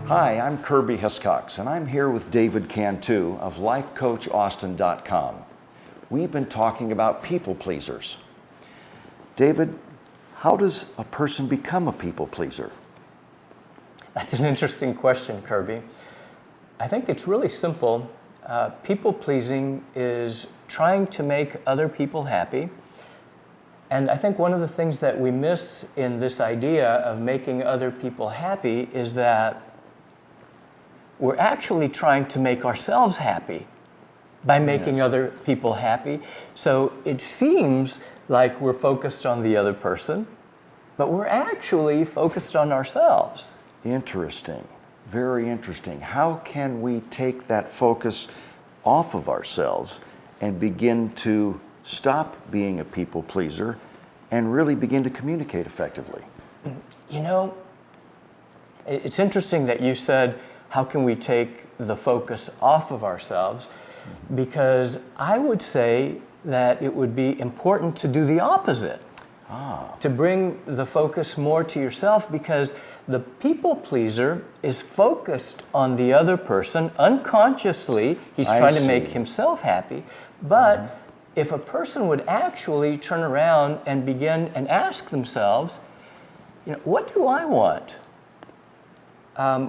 Hi, I'm Kirby Hiscox, and I'm here with David Cantu of LifeCoachAustin.com. We've been talking about people pleasers. David, how does a person become a people pleaser? That's an interesting question, Kirby. I think it's really simple. People pleasing is trying to make other people happy. And I think one of the things that we miss in this idea of making other people happy is that we're actually trying to make ourselves happy by making other people happy. So it seems like we're focused on the other person, but we're actually focused on ourselves. Interesting. Very interesting. How can we take that focus off of ourselves and begin to stop being a people pleaser and really begin to communicate effectively? You know, it's interesting that you said, how can we take the focus off of ourselves? Because I would say that it would be important to do the opposite. To bring the focus more to yourself, because the people pleaser is focused on the other person. Unconsciously, he's trying to make himself happy. But if a person would actually turn around and begin and ask themselves, you know, what do I want?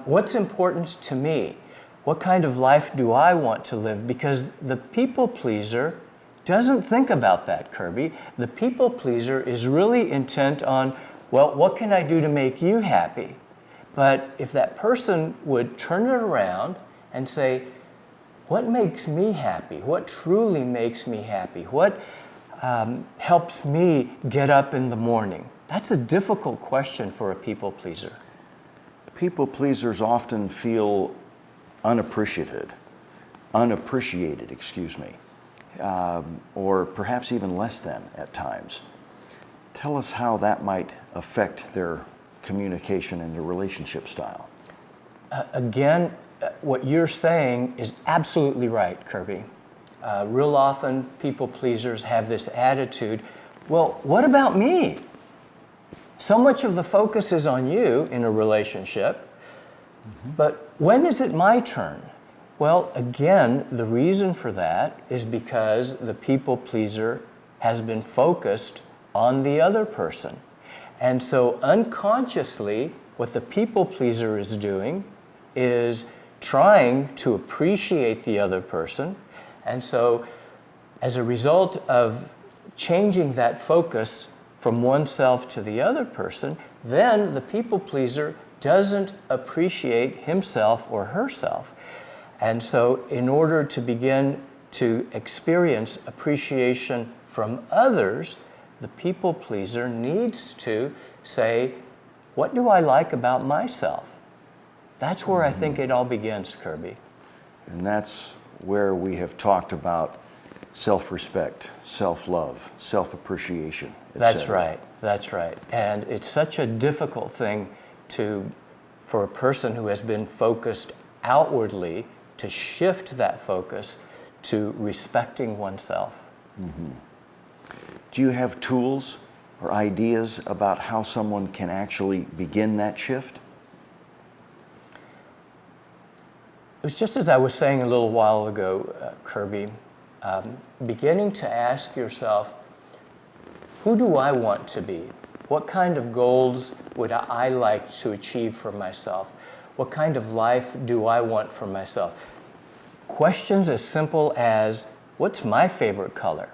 What's important to me? What kind of life do I want to live? Because the people pleaser doesn't think about that, Kirby. The people pleaser is really intent on, well, what can I do to make you happy? But if that person would turn it around and say, what makes me happy? What truly makes me happy? What helps me get up in the morning? That's a difficult question for a people pleaser. People pleasers often feel unappreciated, or perhaps even less than at times. Tell us how that might affect their communication and their relationship style. Again, what you're saying is absolutely right, Kirby. Real often, people pleasers have this attitude, well, what about me? So much of the focus is on you in a relationship, but when is it my turn? Well, again, the reason for that is because the people pleaser has been focused on the other person. And so unconsciously, what the people pleaser is doing is trying to appreciate the other person. And so as a result of changing that focus from oneself to the other person, then the people pleaser doesn't appreciate himself or herself. And so in order to begin to experience appreciation from others, the people pleaser needs to say, what do I like about myself? That's where I think it all begins, Kirby. And that's where we have talked about self-respect, self-love, self-appreciation. That's right. That's right. And it's such a difficult thing for a person who has been focused outwardly to shift that focus to respecting oneself. Do you have tools or ideas about how someone can actually begin that shift? It was just as I was saying a little while ago, Kirby, beginning to ask yourself, who do I want to be? What kind of goals would I like to achieve for myself? What kind of life do I want for myself? Questions as simple as, what's my favorite color?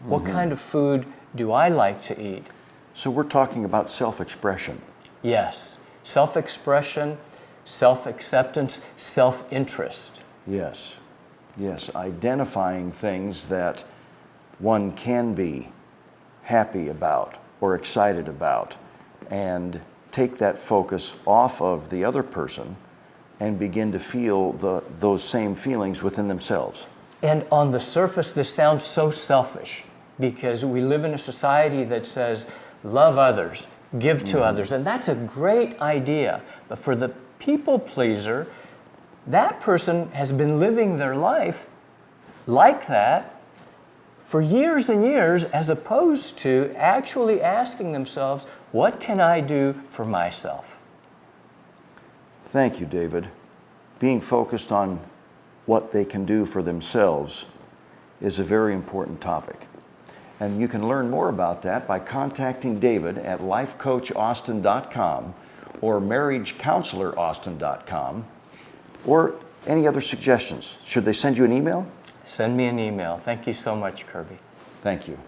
What kind of food do I like to eat? So we're talking about self-expression. Yes, self-expression, self-acceptance, self-interest. Yes, identifying things that one can be happy about or excited about, and take that focus off of the other person and begin to feel those same feelings within themselves. And on the surface, this sounds so selfish because we live in a society that says, love others, give to others, and that's a great idea. But for the people pleaser, that person has been living their life like that for years and years, as opposed to actually asking themselves, what can I do for myself? Thank you, David. Being focused on what they can do for themselves is a very important topic. And you can learn more about that by contacting David at lifecoachaustin.com or marriagecounseloraustin.com, or any other suggestions. Should they send you an email? Send me an email. Thank you so much, Kirby. Thank you.